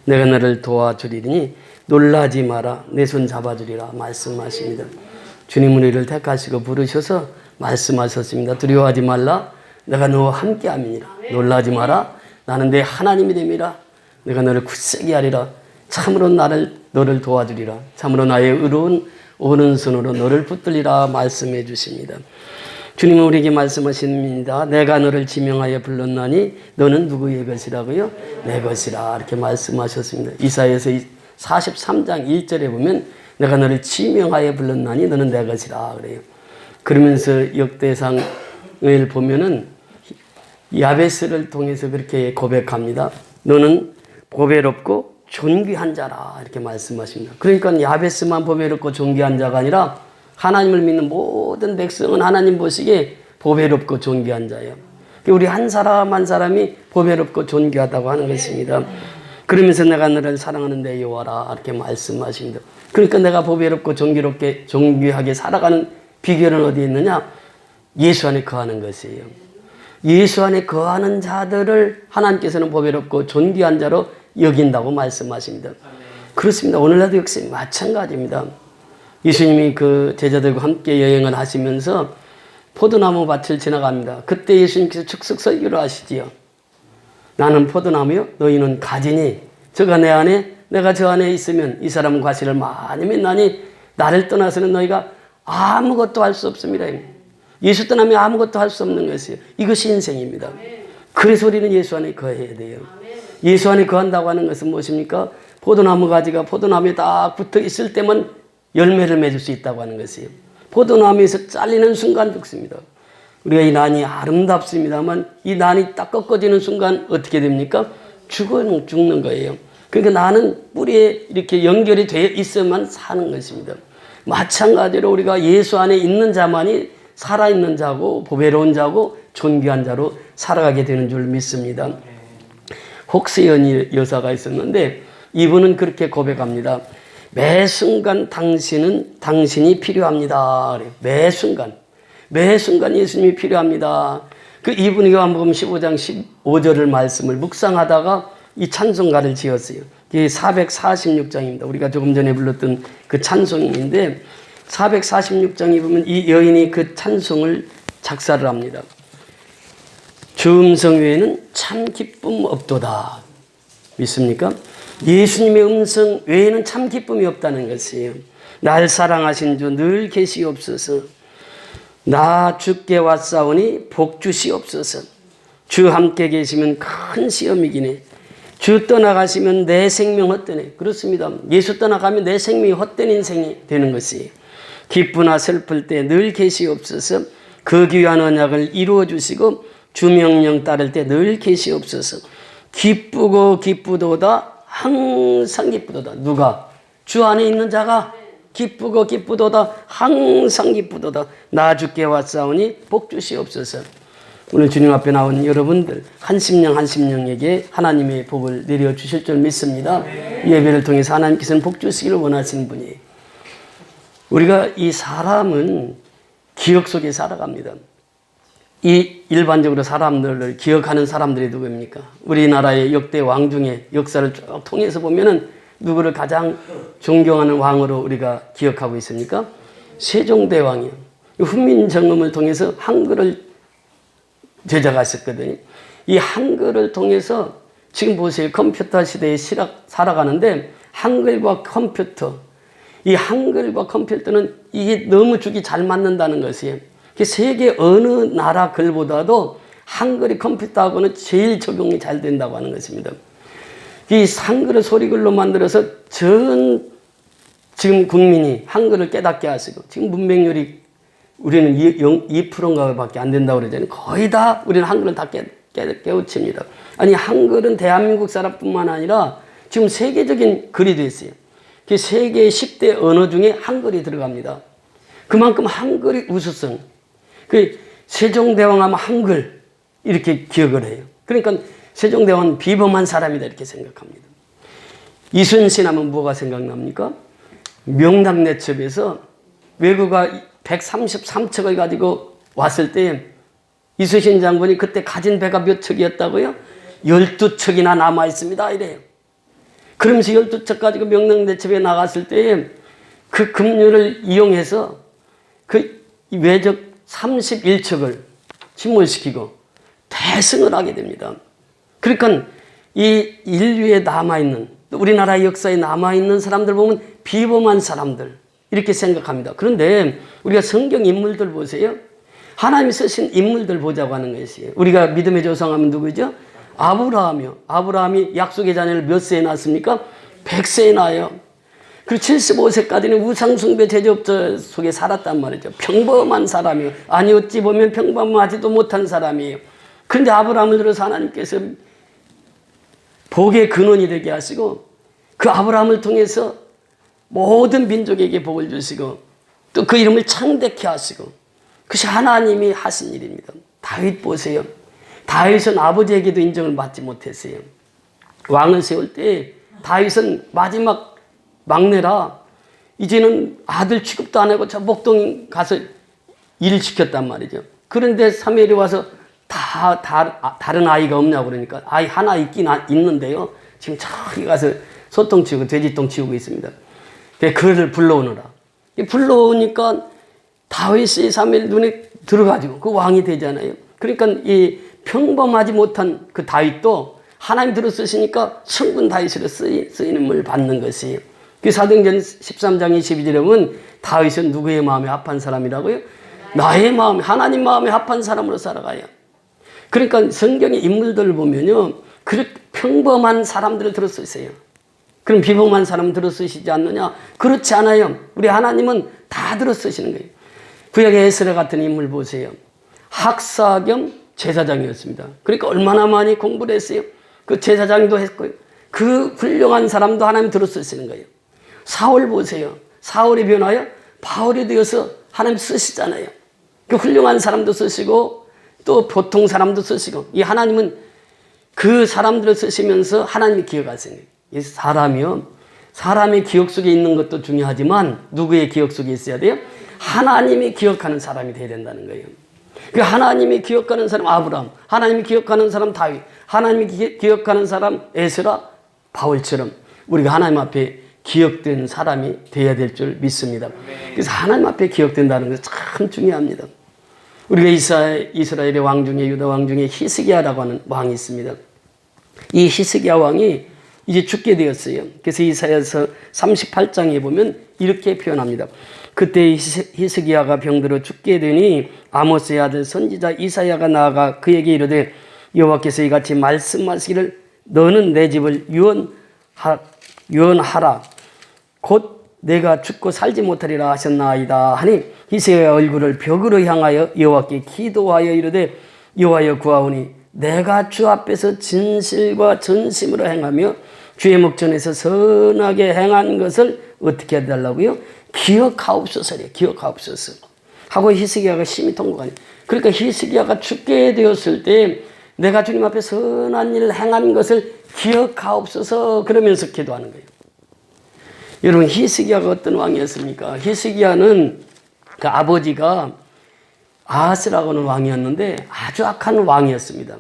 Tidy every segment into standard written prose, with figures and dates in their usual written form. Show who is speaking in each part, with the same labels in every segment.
Speaker 1: 내가 너를 도와주리니 놀라지 마라. 내 손 잡아주리라 말씀하십니다. 주님은 우리를 택하시고 부르셔서 말씀하셨습니다. 두려워하지 말라. 내가 너와 함께함이니라. 놀라지 마라. 나는 내 하나님이 됨이라. 내가 너를 굳세게 하리라. 참으로 너를 도와주리라. 참으로 나의 의로운 오른손으로 너를 붙들리라 말씀해 주십니다. 주님은 우리에게 말씀하십니다. 내가 너를 지명하여 불렀나니 너는 누구의 것이라고요? 내 것이라 이렇게 말씀하셨습니다. 이사야서 43장 1절에 보면 내가 너를 지명하여 불렀나니 너는 내 것이라 그래요. 그러면서 역대상을 보면은 야베스를 통해서 그렇게 고백합니다. 너는 보배롭고 존귀한 자라 이렇게 말씀하십니다. 그러니까 야베스만 보배롭고 존귀한 자가 아니라 하나님을 믿는 모든 백성은 하나님 보시기에 보배롭고 존귀한 자예요. 우리 한 사람 한 사람이 보배롭고 존귀하다고 하는 것입니다. 그러면서 내가 너를 사랑하는 내 여호와라 이렇게 말씀하십니다. 그러니까 내가 보배롭고 존귀롭게 존귀하게 살아가는 비결은 어디에 있느냐? 예수 안에 거하는 것이에요. 예수 안에 거하는 자들을 하나님께서는 보배롭고 존귀한 자로 여긴다고 말씀하십니다. 그렇습니다. 오늘날도 역시 마찬가지입니다. 예수님이 그 제자들과 함께 여행을 하시면서 포도나무 밭을 지나갑니다. 그때 예수님께서 축석 설교를 하시지요. 나는 포도나무요, 너희는 가지니 저가 내 안에 내가 저 안에 있으면 이 사람은 과실을 많이 맺나니 나를 떠나서는 너희가 아무것도 할 수 없습니다. 예수 떠나면 아무것도 할 수 없는 것이에요. 이것이 인생입니다. 그래서 우리는 예수 안에 거해야 돼요. 예수 안에 거한다고 하는 것은 무엇입니까? 포도나무 가지가 포도나무에 딱 붙어 있을 때만 열매를 맺을 수 있다고 하는 것이에요. 포도나무에서 잘리는 순간 죽습니다. 우리가 이 난이 아름답습니다만 이 난이 딱 꺾어지는 순간 어떻게 됩니까? 죽는 거예요. 그러니까 나는 뿌리에 이렇게 연결이 되어 있어야만 사는 것입니다. 마찬가지로 우리가 예수 안에 있는 자만이 살아있는 자고 보배로운 자고 존귀한 자로 살아가게 되는 줄 믿습니다. 혹세연 여사가 있었는데 이분은 그렇게 고백합니다. 매 순간 당신이 필요합니다. 매 순간 예수님이 필요합니다. 그 이분이 요한복음 15장 15절을 말씀을 묵상하다가 이 찬송가를 지었어요. 이게 446장입니다. 우리가 조금 전에 불렀던 그 찬송인데 446장에 보면 이 여인이 그 찬송을 작사를 합니다. 주 음성 외에는 참 기쁨 없도다. 믿습니까? 예수님의 음성 외에는 참 기쁨이 없다는 것이에요. 날 사랑하신 주 늘 계시옵소서. 나 주께 왔사오니 복 주시옵소서. 주 함께 계시면 큰 시험이기네. 주 떠나가시면 내 생명 헛되네. 그렇습니다. 예수 떠나가면 내 생명이 헛된 인생이 되는 것이에요. 기쁘나 슬플 때 늘 계시옵소서. 그 귀한 언약을 이루어 주시고 주 명령 따를 때 늘 계시옵소서. 기쁘고 기쁘도다. 항상 기쁘도다. 누가? 주 안에 있는 자가 기쁘고 기쁘도다. 항상 기쁘도다. 나 주께 왔사오니 복 주시옵소서. 오늘 주님 앞에 나온 여러분들 한 심령에게 하나님의 복을 내려주실 줄 믿습니다. 이 예배를 통해서 하나님께서는 복 주시기를 원하시는 분이에요. 우리가 이 사람은 기억 속에 살아갑니다. 이 일반적으로 사람들을 기억하는 사람들이 누구입니까? 우리나라의 역대 왕 중에 역사를 쭉 통해서 보면은 누구를 가장 존경하는 왕으로 우리가 기억하고 있습니까? 세종대왕이요. 훈민정음을 통해서 한글을 제작하셨거든요. 이 한글을 통해서 지금 보세요. 컴퓨터 시대에 살아가는데 한글과 컴퓨터, 이 한글과 컴퓨터는 이게 너무 죽이 잘 맞는다는 것이에요. 세계 어느 나라 글보다도 한글이 컴퓨터하고는 제일 적용이 잘 된다고 하는 것입니다. 이 한글을 소리글로 만들어서 전 지금 국민이 한글을 깨닫게 하시고 지금 문맹률이 우리는 2%인가 밖에 안 된다고 그러잖아요. 거의 다 우리는 한글은 다 깨우칩니다. 아니 한글은 대한민국 사람뿐만 아니라 지금 세계적인 글이 됐어요. 세계 10대 언어 중에 한글이 들어갑니다. 그만큼 한글이 우수성. 세종대왕 하면 한글 이렇게 기억을 해요. 그러니까 세종대왕은 비범한 사람이다 이렇게 생각합니다. 이순신 하면 뭐가 생각납니까? 명당내첩에서 외구가 133척을 가지고 왔을 때 이순신 장군이 그때 가진 배가 몇 척이었다고요? 12척이나 남아있습니다 이래요. 그러면서 12척 가지고 명령대첩에 나갔을 때에 그 급류를 이용해서 그 외적 31척을 침몰시키고 대승을 하게 됩니다. 그러니까 이 인류에 남아있는, 우리나라 역사에 남아있는 사람들 보면 비범한 사람들 이렇게 생각합니다. 그런데 우리가 성경 인물들 보세요. 하나님이 쓰신 인물들 보자고 하는 것이에요. 우리가 믿음의 조상하면 누구죠? 아브라함이요. 아브라함이 약속의 자녀를 몇 세에 낳았습니까? 100세에 낳아요. 그리고 75세까지는 우상숭배 제조업자 속에 살았단 말이죠. 평범한 사람이요. 아니 어찌 보면 평범하지도 못한 사람이에요. 그런데 아브라함을 들어서 하나님께서 복의 근원이 되게 하시고 그 아브라함을 통해서 모든 민족에게 복을 주시고 또 그 이름을 창대케 하시고 그것이 하나님이 하신 일입니다. 다윗 보세요. 다윗은 아버지에게도 인정을 받지 못했어요. 왕을 세울 때 다윗은 마지막 막내라 이제는 아들 취급도 안 하고 저 목동 가서 일을 시켰단 말이죠. 그런데 사무엘이 와서 다른 아이가 없냐고 그러니까 아이 하나 있는데요. 지금 저기 가서 소똥 치우고 돼지똥 치우고 있습니다. 그를 불러오느라. 불러오니까 다윗이 사무엘 눈에 들어가지고 그 왕이 되잖아요. 그러니까 이 평범하지 못한 그 다윗도 하나님 들어 쓰시니까 성군 다윗으로 쓰임을 받는 것이에요. 그 사도행전 13장 22절에 보면 다윗은 누구의 마음에 합한 사람이라고요? 나의 마음에, 하나님 마음에 합한 사람으로 살아가요. 그러니까 성경의 인물들을 보면요, 그렇게 평범한 사람들을 들어 쓰세요. 그럼 비범한 사람 들어 쓰시지 않느냐? 그렇지 않아요. 우리 하나님은 다 들어 쓰시는 거예요. 구약의 에스라 같은 인물 보세요. 학사 겸 제사장이었습니다. 그러니까 얼마나 많이 공부를 했어요. 그 제사장도 했고요. 그 훌륭한 사람도 하나님 들어 쓰시는 거예요. 사울 보세요. 사울이 변하여 바울이 되어서 하나님 쓰시잖아요. 그 훌륭한 사람도 쓰시고 또 보통 사람도 쓰시고 이 하나님은 그 사람들을 쓰시면서 하나님이 기억하시는 거예요. 이 사람이요. 사람의 기억 속에 있는 것도 중요하지만 누구의 기억 속에 있어야 돼요? 하나님이 기억하는 사람이 되어야 된다는 거예요. 그 하나님이 기억하는 사람 아브라함, 하나님이 기억하는 사람 다윗, 하나님이 기억하는 사람 에스라, 바울처럼 우리가 하나님 앞에 기억된 사람이 되어야 될 줄 믿습니다. 그래서 하나님 앞에 기억된다는 것은 참 중요합니다. 우리가 이스라엘의 왕 중에 유다 왕 중에 히스기야라고 하는 왕이 있습니다. 이 히스기야 왕이 이제 죽게 되었어요. 그래서 이사야서 38장에 보면 이렇게 표현합니다. 그때 히스기야가 병들어 죽게 되니 아모스의 아들 선지자 이사야가 나아가 그에게 이르되 여호와께서 이같이 말씀하시기를 너는 내 집을 유언하라 곧 내가 죽고 살지 못하리라 하셨나이다 하니 히스기야의 얼굴을 벽으로 향하여 여호와께 기도하여 이르되 여호와여 구하오니 내가 주 앞에서 진실과 전심으로 행하며 주의 목전에서 선하게 행한 것을 어떻게 해달라고요? 기억하옵소서래. 기억하옵소서 하고 히스기야가 심히 통곡하니 그러니까 히스기야가 죽게 되었을 때 내가 주님 앞에 선한 일을 행한 것을 기억하옵소서 그러면서 기도하는 거예요. 여러분 히스기야가 어떤 왕이었습니까? 히스기야는 그 아버지가 아하스라고 하는 왕이었는데 아주 악한 왕이었습니다.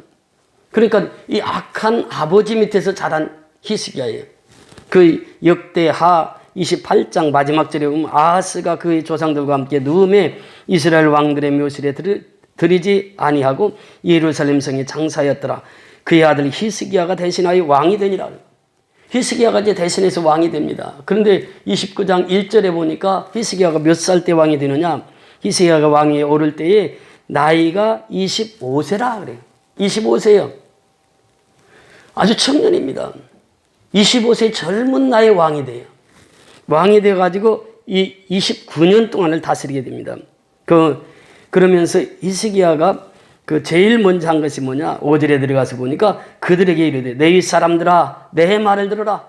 Speaker 1: 그러니까 이 악한 아버지 밑에서 자란 히스기야예요. 그 역대하 28장 마지막 절에 보면 아하스가 그의 조상들과 함께 누움에 이스라엘 왕들의 묘실에 들이지 아니하고 예루살렘 성에 장사하였더라. 그의 아들 히스기야가 대신하여 왕이 되니라. 히스기야가 이제 대신해서 왕이 됩니다. 그런데 29장 1절에 보니까 히스기야가 몇 살 때 왕이 되느냐? 히스기야가 왕위에 오를 때에 나이가 25세라 그래요. 25세요. 아주 청년입니다. 25세 젊은 나이에 왕이 돼요. 왕이 돼가지고 이 29년 동안을 다스리게 됩니다. 그러면서 히스기야가 그 제일 먼저 한 것이 뭐냐? 5절에 들어가서 보니까 그들에게 이르되 너희 사람들아 내 말을 들어라.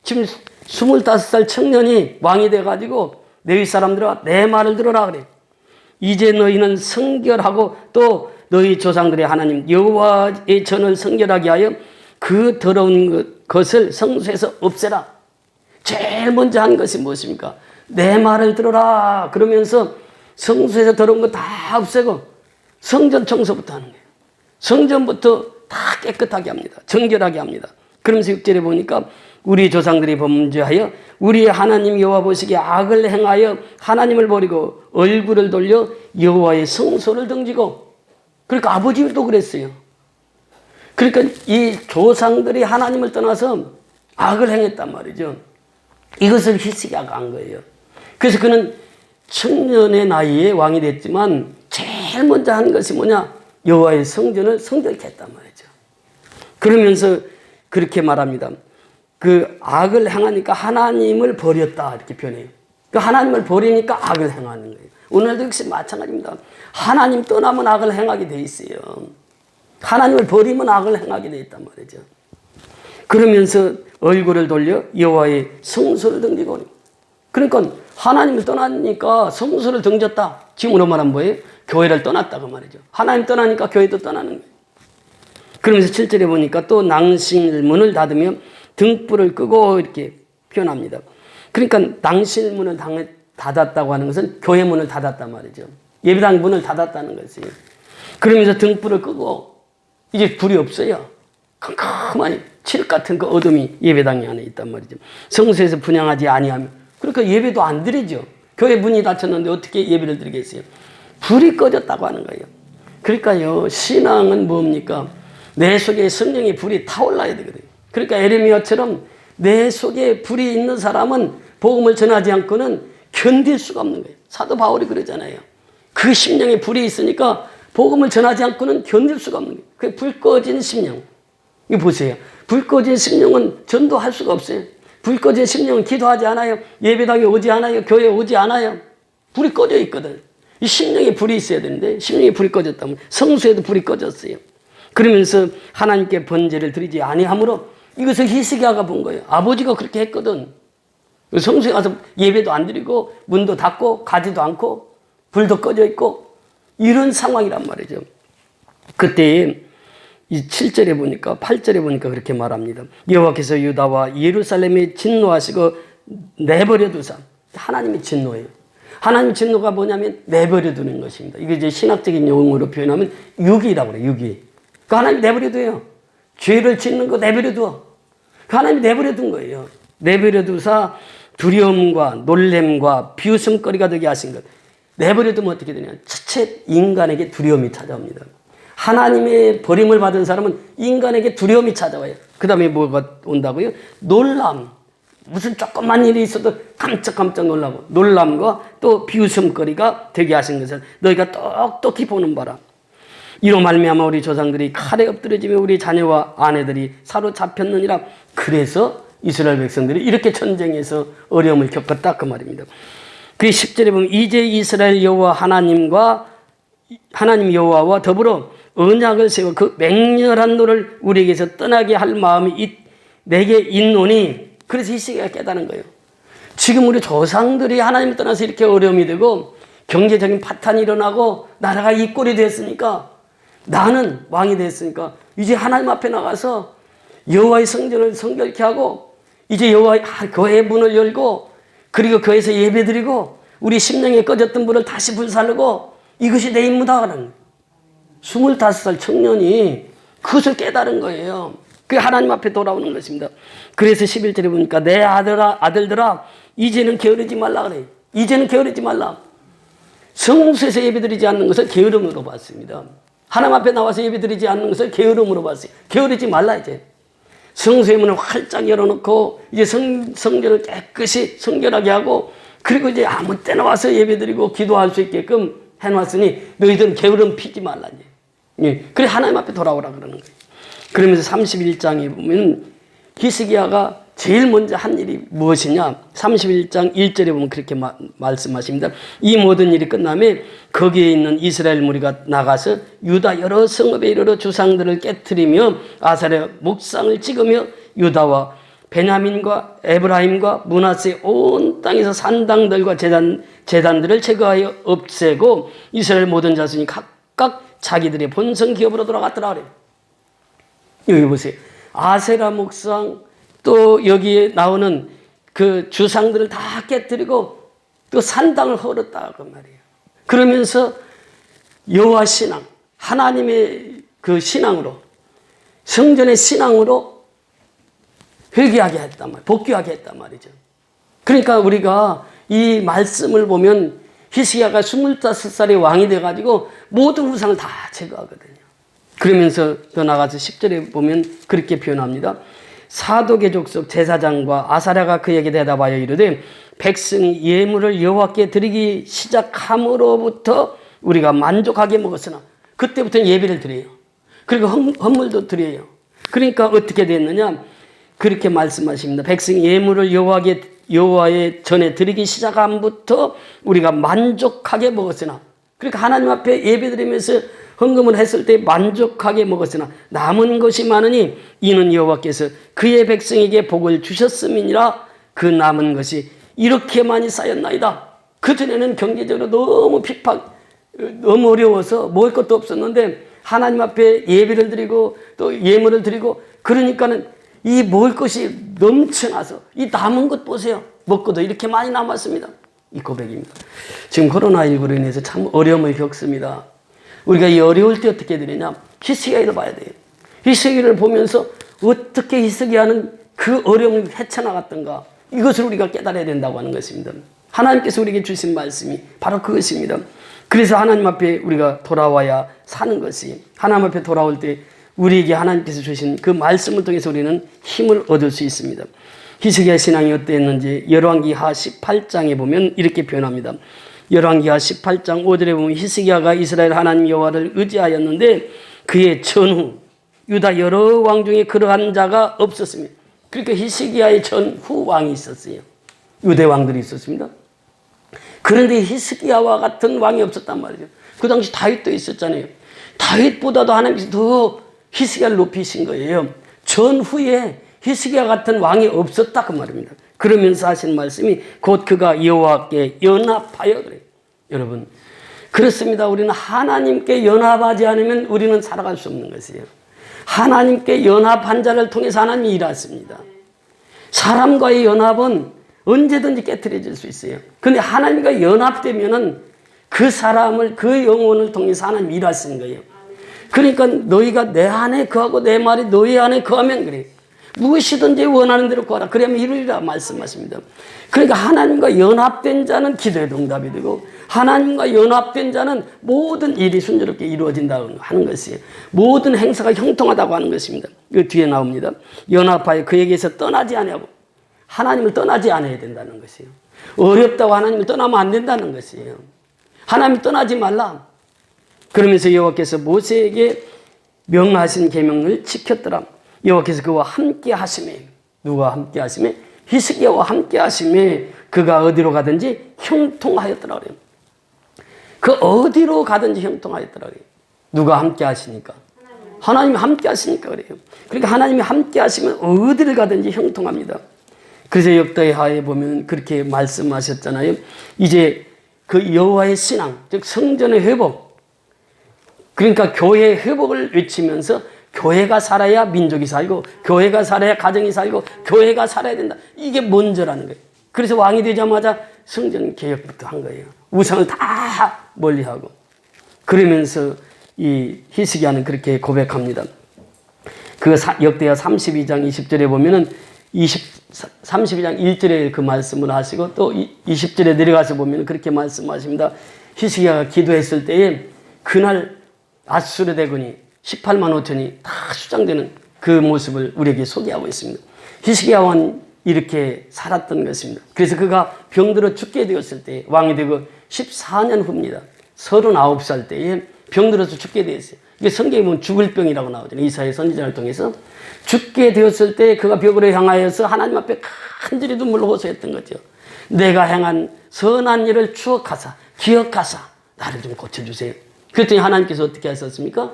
Speaker 1: 지금 25살 청년이 왕이 돼가지고 너희 사람들아 내 말을 들어라 그래. 이제 너희는 성결하고 또 너희 조상들의 하나님 여호와의 전을 성결하게 하여 그 더러운 것을 성소에서 없애라. 제일 먼저 한 것이 무엇입니까? 내 말을 들어라. 그러면서 성소에서 더러운 거 다 없애고 성전 청소부터 하는 거예요. 성전부터 다 깨끗하게 합니다. 정결하게 합니다. 그러면서 6절에 보니까 우리 조상들이 범죄하여 우리의 하나님 여호와 보시기에 악을 행하여 하나님을 버리고 얼굴을 돌려 여호와의 성소를 등지고. 그러니까 아버지도 그랬어요. 그러니까 이 조상들이 하나님을 떠나서 악을 행했단 말이죠. 이것을 히스기야가 한 거예요. 그래서 그는 청년의 나이에 왕이 됐지만 제일 먼저 한 것이 뭐냐? 여호와의 성전을 성결케 했단 말이죠. 그러면서 그렇게 말합니다. 그 악을 행하니까 하나님을 버렸다 이렇게 표현해요. 그 하나님을 버리니까 악을 행하는 거예요. 오늘도 역시 마찬가지입니다. 하나님 떠나면 악을 행하게 돼 있어요. 하나님을 버리면 악을 행하게 돼 있단 말이죠. 그러면서 얼굴을 돌려 여호와의 성소를 등지고. 그러니까 하나님을 떠나니까 성소를 등졌다. 지금으로 말하면 뭐예요? 교회를 떠났다고 말이죠. 하나님 떠나니까 교회도 떠나는 거예요. 그러면서 7절에 보니까 또 낭실문을 닫으며 등불을 끄고 이렇게 표현합니다. 그러니까 낭실문을 닫았다고 하는 것은 교회 문을 닫았단 말이죠. 예배당 문을 닫았다는 것이에요. 그러면서 등불을 끄고 이제 불이 없어요. 캄캄하니 칠흑 같은 그 어둠이 예배당 안에 있단 말이죠. 성소에서 분향하지 아니하며, 그러니까 예배도 안 드리죠. 교회 문이 닫혔는데 어떻게 예배를 드리겠어요? 불이 꺼졌다고 하는 거예요. 그러니까요, 신앙은 뭡니까? 내 속에 성령의 불이 타올라야 되거든요. 그러니까 에레미야처럼 내 속에 불이 있는 사람은 복음을 전하지 않고는 견딜 수가 없는 거예요. 사도 바울이 그러잖아요. 그 심령에 불이 있으니까 복음을 전하지 않고는 견딜 수가 없는 거예요. 그 불 꺼진 심령. 이거 보세요. 불 꺼진 심령은 전도할 수가 없어요. 불 꺼진 심령은 기도하지 않아요. 예배당에 오지 않아요. 교회에 오지 않아요. 불이 꺼져 있거든. 이 심령에 불이 있어야 되는데 심령에 불이 꺼졌다면 성소에도 불이 꺼졌어요. 그러면서 하나님께 번제를 드리지 아니하므로 이것을 히스기야가 본 거예요. 아버지가 그렇게 했거든. 성소에 가서 예배도 안 드리고 문도 닫고 가지도 않고 불도 꺼져 있고 이런 상황이란 말이죠. 그때 이 7절에 보니까 8절에 보니까 그렇게 말합니다. 여호와께서 유다와 예루살렘에 진노하시고 내버려 두사. 하나님의 진노예요. 하나님 진노가 뭐냐면 내버려 두는 것입니다. 이게 이제 신학적인 용어로 표현하면 유기라고 그래요. 유기. 그 하나님 내버려 둬요. 죄를 짓는 거 내버려 둬. 그 하나님이 내버려 둔 거예요. 내버려 두사 두려움과 놀램과 비웃음거리가 되게 하신 것. 내버려 두면 어떻게 되냐? 첫째 인간에게 두려움이 찾아옵니다. 하나님의 버림을 받은 사람은 인간에게 두려움이 찾아와요. 그 다음에 뭐가 온다고요? 놀람. 무슨 조그만 일이 있어도 깜짝깜짝 놀라고 놀람과 또 비웃음거리가 되게 하신 것을 너희가 똑똑히 보는 바라. 이로 말미암아 우리 조상들이 칼에 엎드려지며 우리 자녀와 아내들이 사로잡혔느니라. 그래서 이스라엘 백성들이 이렇게 전쟁에서 어려움을 겪었다 그 말입니다. 그 10절에 보면 이제 이스라엘 여호와 하나님 여호와와 더불어 언약을 세워 그 맹렬한 노를 우리에게서 떠나게 할 마음이 내게 있노니. 그래서 이 시기가 깨달은 거예요. 지금 우리 조상들이 하나님을 떠나서 이렇게 어려움이 되고 경제적인 파탄이 일어나고 나라가 이 꼴이 됐으니까 나는 왕이 됐으니까 이제 하나님 앞에 나가서 여호와의 성전을 성결케 하고 이제 여호와의 교회의 문을 열고 그리고 교회에서 예배드리고 우리 심령에 꺼졌던 불을 다시 불살르고 이것이 내 임무다라는 거예요. 25살 청년이 그것을 깨달은 거예요. 그게 하나님 앞에 돌아오는 것입니다. 그래서 11절에 보니까 내 아들들아 이제는 게으르지 말라 그래요. 이제는 게으르지 말라. 성소에서 예배드리지 않는 것을 게으름으로 봤습니다. 하나님 앞에 나와서 예배드리지 않는 것을 게으름으로 봤어요. 게으르지 말라 이제. 성소의 문을 활짝 열어놓고 이제 성전을 깨끗이 성결하게 하고 그리고 이제 아무 때나 와서 예배드리고 기도할 수 있게끔 해놨으니 너희들은 게으름 피지 말라 이제. 예. 그래 하나님 앞에 돌아오라 그러는 거예요. 그러면서 31장에 보면 히스기야가 제일 먼저 한 일이 무엇이냐? 31장 1절에 보면 그렇게 말씀하십니다. 이 모든 일이 끝나면 거기에 있는 이스라엘 무리가 나가서 유다 여러 성읍에 이르러 주상들을 깨트리며 아사랴 목상을 찍으며 유다와 베냐민과 에브라임과 므낫세 온 땅에서 산당들과 제단들을 제거하여 없애고 이스라엘 모든 자손이 각각 자기들의 본성 기업으로 돌아갔더라 그래요. 여기 보세요. 아세라 목상 또 여기에 나오는 그 주상들을 다 깨뜨리고 또 산당을 헐었다 그 말이에요. 그러면서 여호와 신앙, 하나님의 그 신앙으로 성전의 신앙으로 회개하게 했단 말이에요. 복귀하게 했단 말이죠. 그러니까 우리가 이 말씀을 보면 히스기야가 25살의 왕이 돼가지고 모든 우상을 다 제거하거든요. 그러면서 더 나가서 10절에 보면 그렇게 표현합니다. 사독의 족속 제사장과 아사랴가 그에게 대답하여 이르되 백성이 예물을 여호와께 드리기 시작함으로부터 우리가 만족하게 먹었으나, 그때부터는 예배를 드려요. 그리고 헌물도 드려요. 그러니까 어떻게 됐느냐, 그렇게 말씀하십니다. 백성이 예물을 여호와의 전에 드리기 시작함부터 우리가 만족하게 먹었으나, 그러니까 하나님 앞에 예배드리면서 헌금을 했을 때 만족하게 먹었으나 남은 것이 많으니 이는 여호와께서 그의 백성에게 복을 주셨음이니라. 그 남은 것이 이렇게 많이 쌓였나이다. 그전에는 경제적으로 너무 너무 어려워서 먹을 것도 없었는데 하나님 앞에 예배를 드리고 또 예물을 드리고, 그러니까는 이 먹을 것이 넘쳐나서 이 남은 것 보세요. 먹고도 이렇게 많이 남았습니다. 이 고백입니다. 지금 코로나19로 인해서 참 어려움을 겪습니다. 우리가 이 어려울 때 어떻게 되느냐, 히스기야를 봐야 돼요. 히스기야를 보면서 어떻게 히스기야는 그 어려움을 헤쳐나갔던가, 이것을 우리가 깨달아야 된다고 하는 것입니다. 하나님께서 우리에게 주신 말씀이 바로 그것입니다. 그래서 하나님 앞에 우리가 돌아와야 사는 것이, 하나님 앞에 돌아올 때 우리에게 하나님께서 주신 그 말씀을 통해서 우리는 힘을 얻을 수 있습니다. 히스기야 신앙이 어땠는지 열왕기하 18장에 보면 이렇게 표현합니다. 열왕기하 18장 5절에 보면 히스기야가 이스라엘 하나님 여호와를 의지하였는데 그의 전후 유다 여러 왕 중에 그러한 자가 없었습니다. 그러니까 히스기야의 전후 왕이 있었어요. 유대 왕들이 있었습니다. 그런데 히스기야와 같은 왕이 없었단 말이죠. 그 당시 다윗도 있었잖아요. 다윗보다도 하나님께서 더 히스기야를 높이신 거예요. 전후에 히스기야 같은 왕이 없었다 그 말입니다. 그러면서 하신 말씀이 곧 그가 여호와께 연합하여 그래요. 여러분, 그렇습니다. 우리는 하나님께 연합하지 않으면 우리는 살아갈 수 없는 것이에요. 하나님께 연합한 자를 통해서 하나님이 일하십니다. 사람과의 연합은 언제든지 깨트려질 수 있어요. 그런데 하나님과 연합되면은 그 사람을, 그 영혼을 통해서 하나님이 일하시는 거예요. 그러니까 너희가 내 안에 거하고 내 말이 너희 안에 거하면 그래. 무엇이든지 원하는 대로 구하라. 그러면 이루리라 말씀하십니다. 그러니까 하나님과 연합된 자는 기도의 응답이 되고, 하나님과 연합된 자는 모든 일이 순조롭게 이루어진다고 하는 것이에요. 모든 행사가 형통하다고 하는 것입니다. 그 뒤에 나옵니다. 연합하여 그에게서 떠나지 아니하고, 하나님을 떠나지 않아야 된다는 것이에요. 어렵다고 하나님을 떠나면 안 된다는 것이에요. 하나님을 떠나지 말라. 그러면서 여호와께서 모세에게 명하신 계명을 지켰더라. 여호와께서 그와 함께 하심에, 누가 함께 하심에? 히스기야와 함께 하심에 그가 어디로 가든지 형통하였더라 그래요. 그 어디로 가든지 형통하였더라 그래요. 누가 함께 하시니까? 하나님이 함께 하시니까 그래요. 그러니까 하나님이 함께 하시면 어디를 가든지 형통합니다. 그래서 역대하에 보면 그렇게 말씀하셨잖아요. 이제 그 여호와의 신앙, 즉 성전의 회복, 그러니까 교회의 회복을 외치면서 교회가 살아야 민족이 살고, 교회가 살아야 가정이 살고, 교회가 살아야 된다. 이게 먼저라는 거예요. 그래서 왕이 되자마자 성전 개혁부터 한 거예요. 우상을 다 멀리하고. 그러면서 이 히스기야는 그렇게 고백합니다. 그 역대하 32장 20절에 보면은 32장 1절에 그 말씀을 하시고 또 20절에 내려가서 보면 그렇게 말씀하십니다. 히스기야가 기도했을 때에 그날 아수르 대군이 18만 5천이 다 수장되는 그 모습을 우리에게 소개하고 있습니다. 히스기야 왕은 이렇게 살았던 것입니다. 그래서 그가 병들어 죽게 되었을 때, 왕이 되고 14년 후입니다. 39살 때에 병들어서 죽게 되었어요. 이게 성경에 보면 죽을 병이라고 나오잖아요. 이사야 선지자를 통해서. 죽게 되었을 때 그가 벽으로 향하여서 하나님 앞에 간절히 눈물로 호소했던 거죠. 내가 행한 선한 일을 추억하사 기억하사 나를 좀 고쳐주세요. 그랬더니 하나님께서 어떻게 하셨습니까?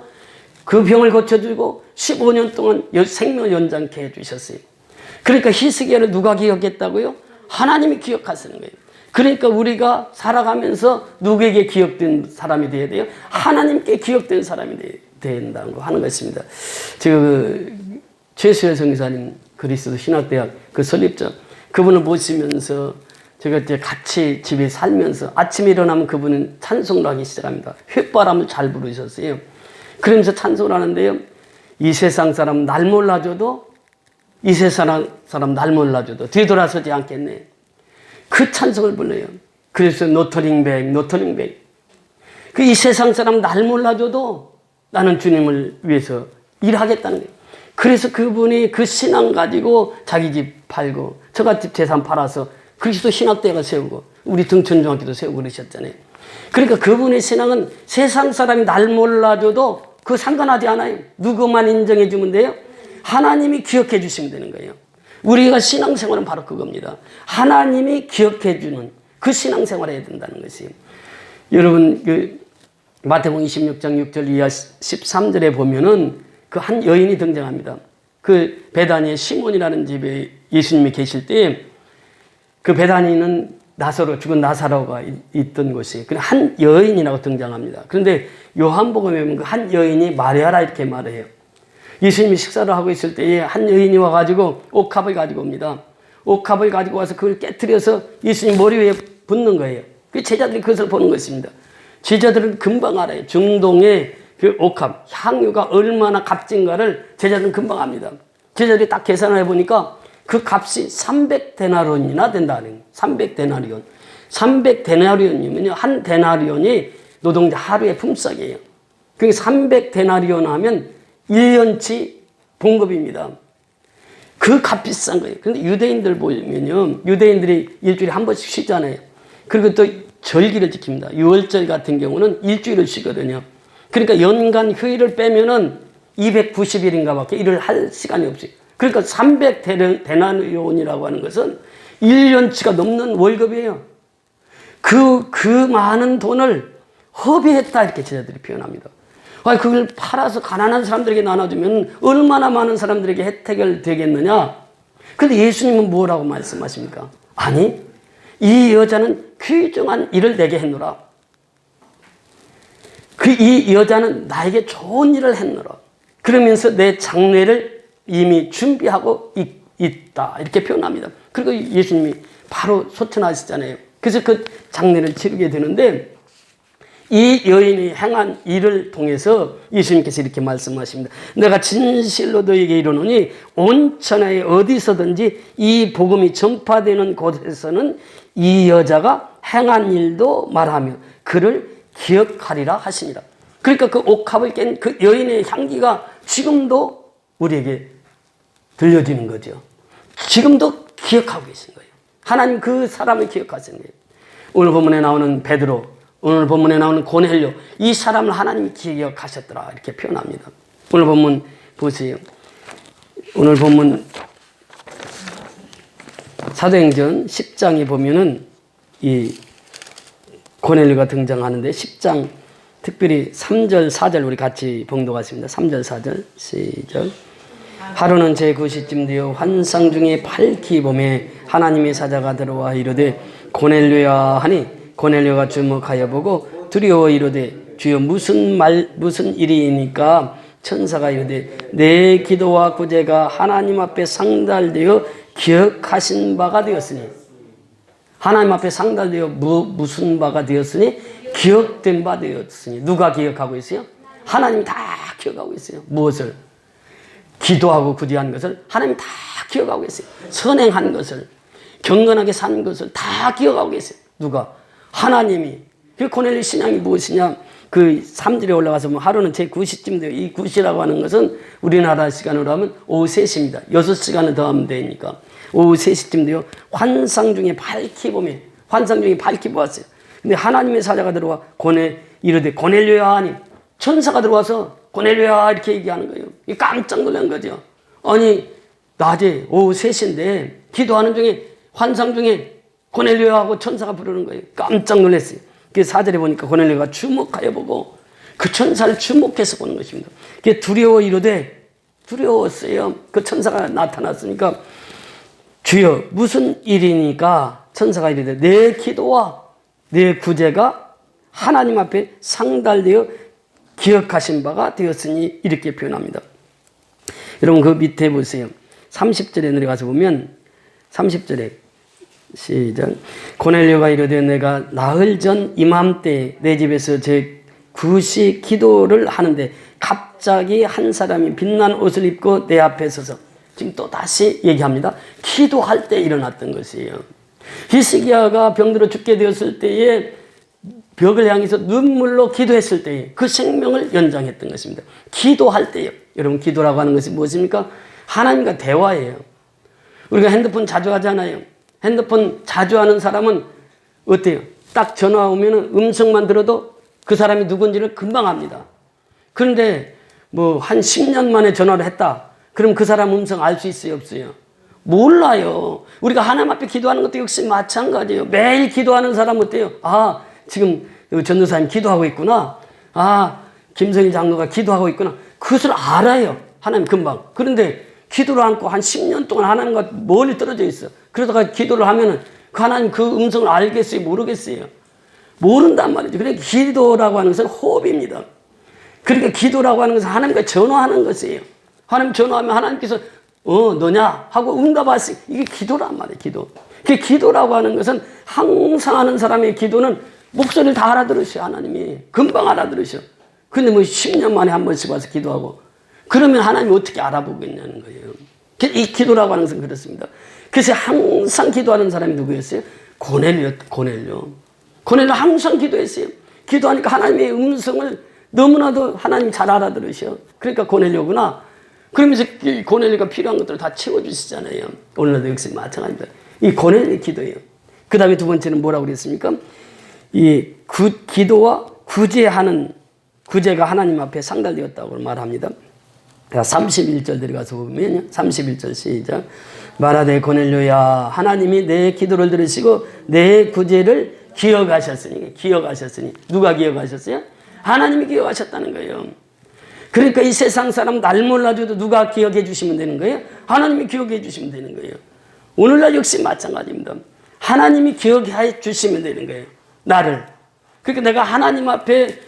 Speaker 1: 그 병을 고쳐주고 15년 동안 생명을 연장케 해주셨어요. 그러니까 히스기야를 누가 기억했다고요? 하나님이 기억하시는 거예요. 그러니까 우리가 살아가면서 누구에게 기억된 사람이 되어야 돼요? 하나님께 기억된 사람이 된다고 하는 것입니다. 지금 최수열 성사님 그리스도 신학대학 그 설립자, 그분을 보시면서 제가 이제 같이 집에 살면서 아침에 일어나면 그분은 찬송을 하기 시작합니다. 휘바람을 잘 부르셨어요. 그러면서 찬송을 하는데요. 이 세상 사람은 날 몰라줘도 이 세상 사람 날 몰라줘도 뒤돌아서지 않겠네. 그 찬송을 불러요. 그래서 노터링백. 그 이 세상 사람 날 몰라줘도 나는 주님을 위해서 일하겠다는 거예요. 그래서 그분이 그 신앙 가지고 자기 집 팔고 저갓집 재산 팔아서 그리스도 신학대가 세우고 우리 등촌중학교도 세우고 그러셨잖아요. 그러니까 그분의 신앙은 세상 사람이 날 몰라줘도 그거 상관하지 않아요. 누구만 인정해 주면 돼요? 하나님이 기억해 주시면 되는 거예요. 우리가 신앙생활은 바로 그겁니다. 하나님이 기억해 주는 그 신앙생활을 해야 된다는 것이에요. 여러분 그 마태복음 26장 6절 이하 13절에 보면은 그 한 여인이 등장합니다. 그 베다니의 시몬이라는 집에 예수님이 계실 때 그 베다니는 죽은 나사로가 있던 곳이에요. 한 여인이라고 등장합니다. 그런데 요한복음에 보면 그 한 여인이 마리아라 이렇게 말해요. 예수님이 식사를 하고 있을 때에 한 여인이 와가지고 옥합을 가지고 옵니다. 옥합을 가지고 와서 그걸 깨트려서 예수님 머리 위에 붓는 거예요. 그 제자들이 그것을 보는 것입니다. 제자들은 금방 알아요. 중동의 그 옥합, 향유가 얼마나 값진가를 제자들은 금방 압니다. 제자들이 딱 계산을 해보니까 그 값이 300데나리온이나 된다는 거예요. 300데나리온. 300데나리온이면요. 한 데나리온이 노동자 하루의 품삯이에요. 그러니까 300데나리온 하면 1년치 봉급입니다. 그 값 비싼 거예요. 그런데 유대인들 보면요. 유대인들이 일주일에 한 번씩 쉬잖아요. 그리고 또 절기를 지킵니다. 6월절 같은 경우는 일주일을 쉬거든요. 그러니까 연간 휴일을 빼면은 290일인가 밖에 일을 할 시간이 없어요. 그러니까 300데나리온이라고 하는 것은 1년치가 넘는 월급이에요. 그 많은 돈을 허비했다 이렇게 제자들이 표현합니다. 그걸 팔아서 가난한 사람들에게 나눠주면 얼마나 많은 사람들에게 혜택을 되겠느냐. 그런데 예수님은 뭐라고 말씀하십니까? 아니, 이 여자는 귀중한 일을 내게 했노라. 이 여자는 나에게 좋은 일을 했노라. 그러면서 내 장례를 이미 준비하고 있다. 이렇게 표현합니다. 그리고 예수님이 바로 소천하시잖아요. 그래서 그 장례를 치르게 되는데 이 여인이 행한 일을 통해서 예수님께서 이렇게 말씀하십니다. 내가 진실로 너에게 이르노니 온 천하에 어디서든지 이 복음이 전파되는 곳에서는 이 여자가 행한 일도 말하며 그를 기억하리라 하시니라. 그러니까 그 옥합을 깬 그 여인의 향기가 지금도 우리에게 들려지는 거죠. 지금도 기억하고 계신 거예요. 하나님 그 사람을 기억하시는 거예요. 오늘 본문에 나오는 베드로, 오늘 본문에 나오는 고넬료, 이 사람을 하나님이 기억하셨더라 이렇게 표현합니다. 오늘 본문 보세요. 오늘 본문 사도행전 10장에 보면은 이 고넬료가 등장하는데 10장 특별히 3절 4절 우리 같이 봉독하겠습니다. 3절 4절 시작. 하루는 제9시쯤 되어 환상 중에 밝히 봄에 하나님의 사자가 들어와 이르되 고넬료야 하니 고넬료가 주목하여 보고 두려워 이르되 주여 무슨 일이니까 천사가 이르되 내 기도와 구제가 하나님 앞에 상달되어 기억하신 바가 되었으니 하나님 앞에 상달되어 무슨 바가 되었으니 기억된 바 되었으니 누가 기억하고 있어요? 하나님이 다 기억하고 있어요. 무엇을? 기도하고 구제한 것을 하나님이 다 기억하고 계세요. 선행한 것을 경건하게 산 것을 다 기억하고 계세요. 누가? 하나님이. 그 고넬료 신앙이 무엇이냐? 그 3절에 올라가서 하루는 제9시쯤 돼요. 이 9시라고 하는 것은 우리나라 시간으로 하면 오후 3시입니다. 6시간을 더 하면 되니까. 오후 3시쯤 돼요. 환상 중에 밝히 보았어요. 근데 하나님의 사자가 들어와 이르되 고넬료야 하니 천사가 들어와서 고넬료야 이렇게 얘기하는 거예요. 깜짝 놀란 거죠. 아니 낮에 오후 3시인데 기도하는 중에 환상 중에 고넬료야 하고 천사가 부르는 거예요. 깜짝 놀랐어요. 그 4절에 보니까 고넬료가 주목하여 보고 그 천사를 주목해서 보는 것입니다. 그게 두려웠어요. 그 천사가 나타났으니까 주여 무슨 일이니까 천사가 이르되 내 기도와 내 구제가 하나님 앞에 상달되어 기억하신 바가 되었으니 이렇게 표현합니다. 여러분 그 밑에 보세요. 30절에 내려가서 보면 30절에 시작. 고넬료가 이르되 내가 나흘 전 이맘때 내 집에서 제9시 기도를 하는데 갑자기 한 사람이 빛난 옷을 입고 내 앞에 서서 지금 또 다시 얘기합니다. 기도할 때 일어났던 것이에요. 히스기야가 병들어 죽게 되었을 때에 벽을 향해서 눈물로 기도했을 때에 그 생명을 연장했던 것입니다. 기도할 때요. 여러분, 기도라고 하는 것이 무엇입니까? 하나님과 대화예요. 우리가 핸드폰 자주 하잖아요. 핸드폰 자주 하는 사람은 어때요? 딱 전화 오면 음성만 들어도 그 사람이 누군지를 금방 압니다. 그런데 뭐 한 10년 만에 전화를 했다. 그럼 그 사람 음성 알 수 있어요, 없어요? 몰라요. 우리가 하나님 앞에 기도하는 것도 역시 마찬가지예요. 매일 기도하는 사람 어때요? 아, 지금 전도사님 기도하고 있구나. 아, 김성일 장로가 기도하고 있구나. 그것을 알아요. 하나님 금방. 그런데 기도를 않고 한 10년 동안 하나님과 멀리 떨어져 있어. 그러다가 기도를 하면은 그 하나님 그 음성을 알겠어요? 모르겠어요? 모른단 말이죠. 그러니까 기도라고 하는 것은 호흡입니다. 그러니까 기도라고 하는 것은 하나님과 전화하는 것이에요. 하나님 전화하면 하나님께서 너냐? 하고 응답하시. 이게 기도란 말이에요. 기도. 그 기도라고 하는 것은 항상 하는 사람의 기도는 목소리를 다 알아들으셔. 하나님이 금방 알아들으셔. 근데 뭐 10년 만에 한 번씩 와서 기도하고 그러면 하나님이 어떻게 알아보겠냐는 거예요. 이 기도라고 하는 것은 그렇습니다. 그래서 항상 기도하는 사람이 누구였어요? 고넬료 항상 기도했어요. 기도하니까 하나님의 음성을 너무나도 하나님 잘 알아들으셔. 그러니까 고넬료구나. 그러면서 고넬료가 필요한 것들을 다 채워주시잖아요. 오늘도 역시 마찬가지입니다. 이 고넬료의 기도예요. 그 다음에 두 번째는 뭐라고 그랬습니까? 이 기도와 구제가 하나님 앞에 상달되었다고 말합니다. 31절 들어가서 보면요. 31절 시작. 말하되 고넬료야, 하나님이 내 기도를 들으시고 내 구제를 기억하셨으니. 누가 기억하셨어요? 하나님이 기억하셨다는 거예요. 그러니까 이 세상 사람 날 몰라줘도 누가 기억해 주시면 되는 거예요? 하나님이 기억해 주시면 되는 거예요. 오늘날 역시 마찬가지입니다. 하나님이 기억해 주시면 되는 거예요. 나를. 그러니까 내가 하나님 앞에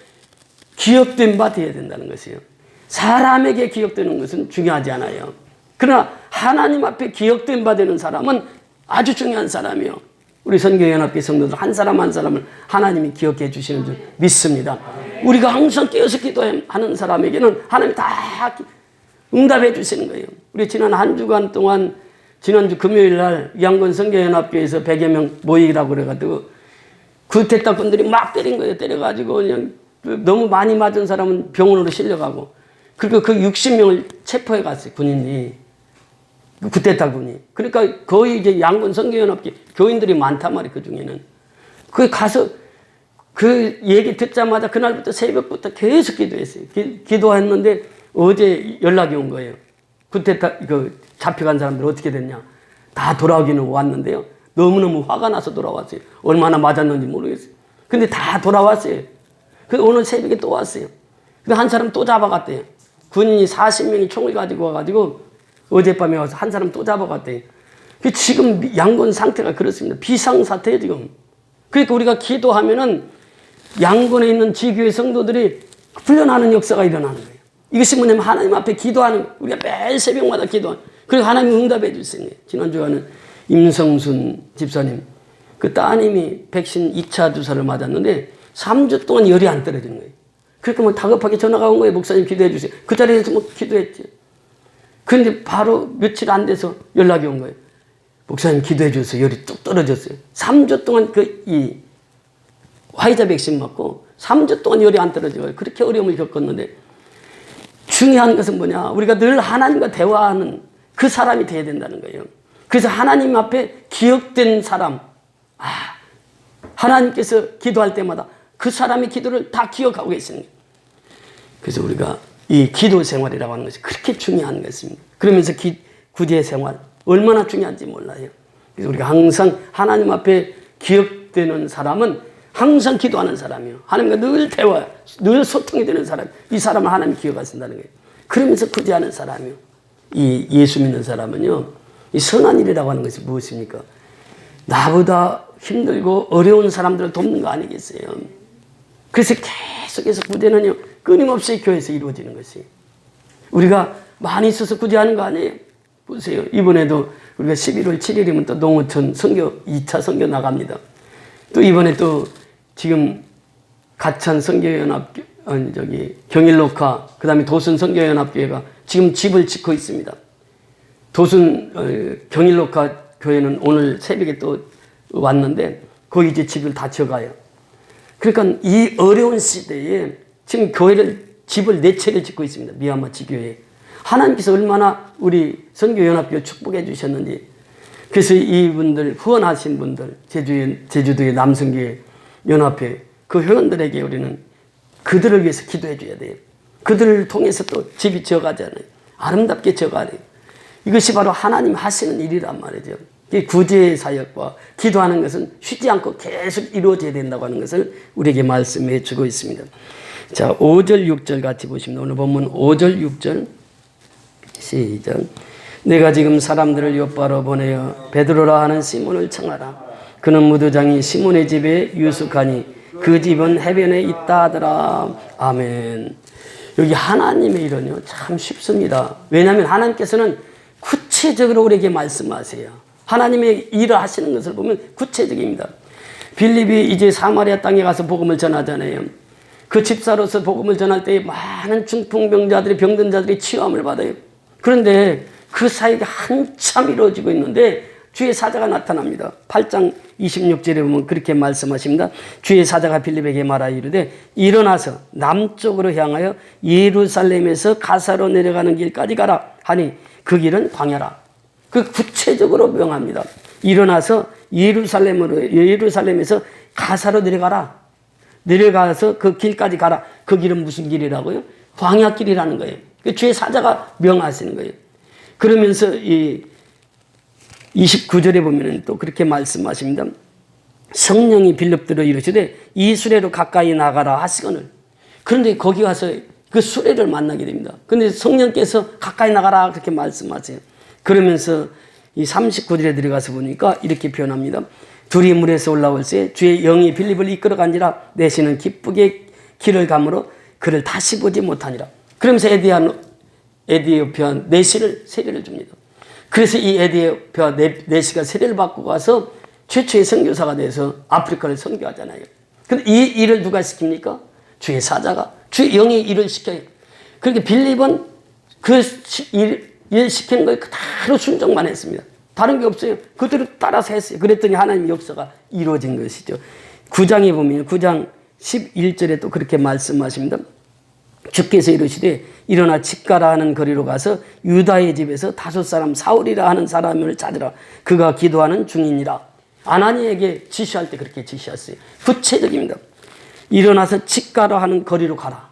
Speaker 1: 기억된 바 되어야 된다는 것이에요. 사람에게 기억되는 것은 중요하지 않아요. 그러나 하나님 앞에 기억된 바 되는 사람은 아주 중요한 사람이에요. 우리 선교연합회 성도들 한 사람 한 사람을 하나님이 기억해 주시는 줄 믿습니다. 우리가 항상 깨어서 기도하는 사람에게는 하나님이 다 응답해 주시는 거예요. 우리 지난 한 주간 동안 지난주 금요일 날 양곤 선교연합교에서 100여 명 모이라고 그래가지고 구테타 분들이 막 때린 거예요. 때려가지고 그냥 너무 많이 맞은 사람은 병원으로 실려가고 그리고 그 60명을 체포해 갔어요. 군인이. 구테타 군이. 그러니까 거의 이제 양곤 선교연합교 교인들이 많단 말이에요. 그 중에는. 그 가서 그 얘기 듣자마자 그날부터 새벽부터 계속 기도했어요. 기도했는데 어제 연락이 온 거예요. 구테타 잡혀간 사람들 어떻게 됐냐. 다 돌아오기는 왔는데요. 너무너무 화가 나서 돌아왔어요. 얼마나 맞았는지 모르겠어요. 근데 다 돌아왔어요. 그래서 오늘 새벽에 또 왔어요. 근데 한 사람 또 잡아갔대요. 군인이 40명이 총을 가지고 와가지고 어젯밤에 와서 한 사람 또 잡아갔대요. 지금 양곤 상태가 그렇습니다. 비상사태예요, 지금. 그러니까 우리가 기도하면은 양곤에 있는 지교회 성도들이 훈련하는 역사가 일어나는 거예요. 이것이 뭐냐면 하나님 앞에 기도하는, 우리가 매일 새벽마다 기도하는, 그리고 하나님이 응답해 주시는 거예요. 지난주에는 임성순 집사님, 그 따님이 백신 2차 주사를 맞았는데 3주 동안 열이 안 떨어지는 거예요. 그러니까 뭐 다급하게 전화가 온 거예요. 목사님 기도해 주세요. 그 자리에서 뭐 기도했죠. 그런데 바로 며칠 안 돼서 연락이 온 거예요. 목사님 기도해 주세요. 열이 뚝 떨어졌어요. 3주 동안 이 화이자 백신 맞고 3주 동안 열이 안 떨어져요. 그렇게 어려움을 겪었는데 중요한 것은 뭐냐. 우리가 늘 하나님과 대화하는 그 사람이 돼야 된다는 거예요. 그래서 하나님 앞에 기억된 사람. 하나님께서 기도할 때마다 그 사람의 기도를 다 기억하고 계시는 거예요. 그래서 우리가 이 기도 생활이라고 하는 것이 그렇게 중요한 것입니다. 그러면서 구제 생활 얼마나 중요한지 몰라요. 그래서 우리가 항상 하나님 앞에 기억되는 사람은 항상 기도하는 사람이에요. 하나님과 늘 대화, 늘 소통이 되는 사람. 이 사람을 하나님이 기억하신다는 거예요. 그러면서 구제하는 사람이에요. 이 예수 믿는 사람은요. 이 선한 일이라고 하는 것이 무엇입니까? 나보다 힘들고 어려운 사람들을 돕는 거 아니겠어요? 그래서 계속해서 구제는요. 끊임없이 교회에서 이루어지는 것이. 우리가 많이 있어서 구제하는 거 아니에요? 보세요. 이번에도 우리가 11월 7일이면 또 농어촌 선교 2차 선교 나갑니다. 또 이번에 또 지금 가찬 선교연합 경일록화 그다음에 도순 선교연합교회가 지금 집을 짓고 있습니다. 도순 경일록화 교회는 오늘 새벽에 또 왔는데 거기 이제 집을 다 지어가요. 그러니까 이 어려운 시대에 지금 집을 4채를 짓고 있습니다. 미얀마 지교회. 하나님께서 얼마나 우리 선교연합교회 축복해 주셨는지. 그래서 이분들 후원하신 분들 제주도의 남선교회 연합회 그 회원들에게 우리는 그들을 위해서 기도해 줘야 돼요. 그들을 통해서 또 집이 지어가잖아요. 아름답게 지어가요. 이것이 바로 하나님 하시는 일이란 말이죠. 구제 사역과 기도하는 것은 쉬지 않고 계속 이루어져야 된다고 하는 것을 우리에게 말씀해 주고 있습니다. 자, 5절 6절 같이 보시면 오늘 본문 5절 6절 시작. 내가 지금 사람들을 욥바로 보내어 베드로라 하는 시몬을 청하라. 그는 무두장이 시몬의 집에 유숙하니 그 집은 해변에 있다 하더라. 아멘. 여기 하나님의 일은요 참 쉽습니다. 왜냐하면 하나님께서는 구체적으로 우리에게 말씀하세요. 하나님의 일을 하시는 것을 보면 구체적입니다. 빌립이 이제 사마리아 땅에 가서 복음을 전하잖아요. 그 집사로서 복음을 전할 때 많은 중풍병자들이 병든 자들이 치유함을 받아요. 그런데 그 사역이 한참 이루어지고 있는데 주의 사자가 나타납니다. 8장 26절에 보면 그렇게 말씀하십니다. 주의 사자가 빌립에게 말하 이르되 일어나서 남쪽으로 향하여 예루살렘에서 가사로 내려가는 길까지 가라 하니 그 길은 광야라. 그 구체적으로 명합니다. 일어나서 예루살렘에서 가사로 내려가라. 내려가서 그 길까지 가라. 그 길은 무슨 길이라고요? 광야길이라는 거예요. 주의 사자가 명하시는 거예요. 그러면서 이 29절에 보면 또 그렇게 말씀하십니다. 성령이 빌립들어 이르시되 이 수레로 가까이 나가라 하시거늘. 그런데 거기 가서 그 수레를 만나게 됩니다. 그런데 성령께서 가까이 나가라 그렇게 말씀하세요. 그러면서 이 39절에 들어가서 보니까 이렇게 표현합니다. 둘이 물에서 올라올세 주의 영이 빌립을 이끌어 간지라 내시는 기쁘게 길을 가므로 그를 다시 보지 못하니라. 그러면서 에디오피아 내시를 세례를 줍니다. 그래서 이 에디오피아 내시가 세례를 받고 가서 최초의 선교사가 돼서 아프리카를 선교하잖아요. 근데 이 일을 누가 시킵니까? 주의 사자가, 주의 영이 일을 시켜요. 그러니까 빌립은 그 일 시키는 거에 그대로 순종만 했습니다. 다른 게 없어요. 그대로 따라서 했어요. 그랬더니 하나님의 역사가 이루어진 것이죠. 9장에 보면 9장 11절에 또 그렇게 말씀하십니다. 주께서 이르시되 일어나 집가라 하는 거리로 가서 유다의 집에서 5 사람 사울이라 하는 사람을 찾으라. 그가 기도하는 중이니라. 아나니에게 지시할 때 그렇게 지시했어요. 구체적입니다. 일어나서 집가라 하는 거리로 가라.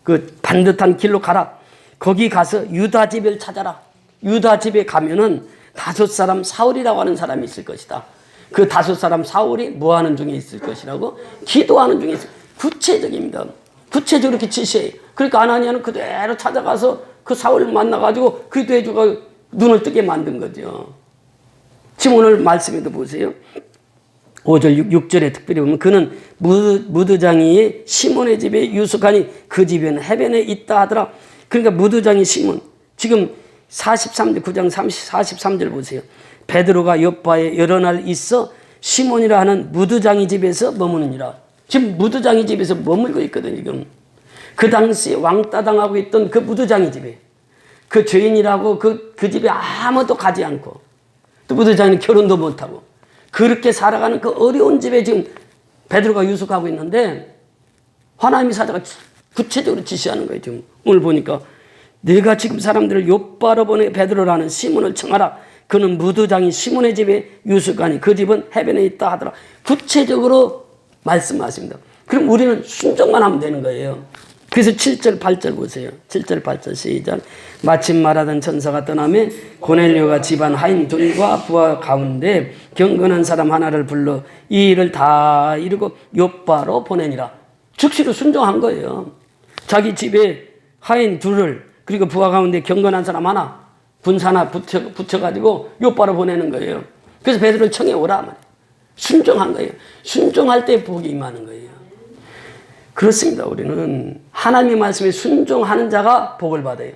Speaker 1: 그 반듯한 길로 가라. 거기 가서 유다 집을 찾아라. 유다 집에 가면은 5 사람 사울이라고 하는 사람이 있을 것이다. 그 5 사람 사울이 뭐 하는 중에 있을 것이라고? 기도하는 중에 있을. 구체적입니다. 구체적으로 이렇게 지시해요. 그러니까 아나니아는 그대로 찾아가서 그 사울을 만나가지고 기도해주고 눈을 뜨게 만든 거죠. 지금 오늘 말씀에도 보세요. 5절 6절에 특별히 보면 그는 무드장이의 시몬의 집에 유숙하니 그 집은 해변에 있다 하더라. 그러니까 무드장이 시몬. 지금 43절 9장 43절 보세요. 베드로가 요파에 여러 날 있어 시몬이라 하는 무드장이 집에서 머무느니라. 지금 무드장이 집에서 머물고 있거든요. 지금 그 당시 왕따 당하고 있던 그 무드장이 집에 그 죄인이라고 그 집에 아무도 가지 않고 또 무드장이는 결혼도 못하고 그렇게 살아가는 그 어려운 집에 지금 베드로가 유숙하고 있는데 하나님의 사자가 구체적으로 지시하는 거예요. 지금 오늘 보니까 내가 지금 사람들을 욥바로 보내 베드로라는 시몬을 청하라. 그는 무드장이 시몬의 집에 유숙하니 그 집은 해변에 있다 하더라. 구체적으로 말씀하십니다. 그럼 우리는 순종만 하면 되는 거예요. 그래서 7절 8절 보세요. 7절 8절 시작. 마침 말하던 천사가 떠나며 고넬료가 집안 하인 둘과 부하 가운데 경건한 사람 하나를 불러 이 일을 다 이루고 욥바로 보내니라. 즉시로 순종한 거예요. 자기 집에 하인 둘을 그리고 부하 가운데 경건한 사람 하나 군사 하나 붙여가지고 욥바로 보내는 거예요. 그래서 베드로를 청해 오라 말이에요. 순종한 거예요. 순종할 때 복이 임하는 거예요. 그렇습니다. 우리는 하나님의 말씀에 순종하는 자가 복을 받아요.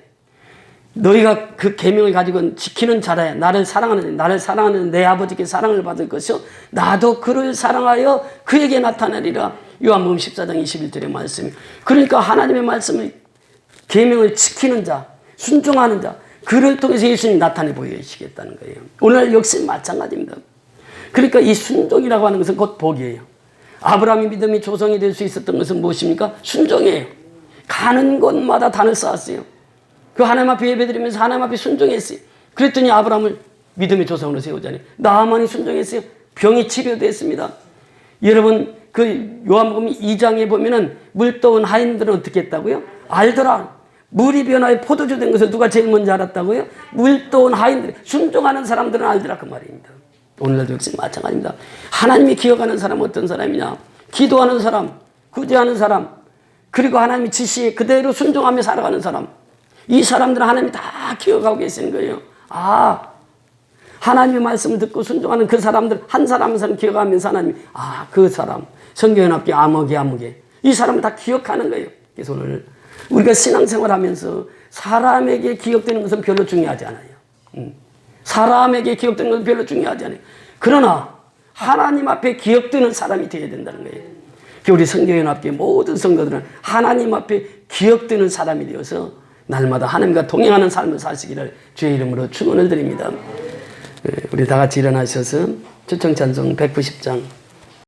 Speaker 1: 너희가 그 계명을 가지고 지키는 자라야 나를 사랑하는 내 아버지께 사랑을 받을 것이요 나도 그를 사랑하여 그에게 나타나리라. 요한복음 14장 21절의 말씀이. 그러니까 하나님의 말씀을 계명을 지키는 자, 순종하는 자, 그를 통해서 예수님이 나타내 보이시겠다는 거예요. 오늘 역시 마찬가지입니다. 그러니까 이 순종이라고 하는 것은 곧 복이에요. 아브라함의 믿음이 조성이 될 수 있었던 것은 무엇입니까? 순종이에요. 가는 곳마다 단을 쌓았어요. 그 하나님 앞에 예배드리면서 하나님 앞에 순종했어요. 그랬더니 아브라함을 믿음의 조상으로 세우자니 나아만이 순종했어요. 병이 치료됐습니다. 여러분 그 요한복음 2장에 보면은 물떠온 하인들은 어떻게 했다고요? 알더라. 물이 변화해 포도주 된 것을 누가 제일 먼저 알았다고요? 물떠온 하인들, 순종하는 사람들은 알더라 그 말입니다. 오늘날도 역시 마찬가지입니다. 하나님이 기억하는 사람은 어떤 사람이냐? 기도하는 사람, 구제하는 사람, 그리고 하나님의 지시에 그대로 순종하며 살아가는 사람. 이 사람들은 하나님이 다 기억하고 계시는 거예요. 아, 하나님의 말씀을 듣고 순종하는 그 사람들 한 사람 한 사람 기억하면서 하나님이 그 사람 성경연합회 아무개 이 사람을 다 기억하는 거예요. 그래서 오늘 우리가 신앙생활하면서 사람에게 기억되는 것은 별로 중요하지 않아요. 사람에게 기억되는 것은 별로 중요하지 않아요. 그러나 하나님 앞에 기억되는 사람이 되어야 된다는 거예요. 우리 성경연합회 모든 성도들은 하나님 앞에 기억되는 사람이 되어서 날마다 하나님과 동행하는 삶을 사시기를 주의 이름으로 축원을 드립니다. 우리 다 같이 일어나셔서 초청 찬송 190장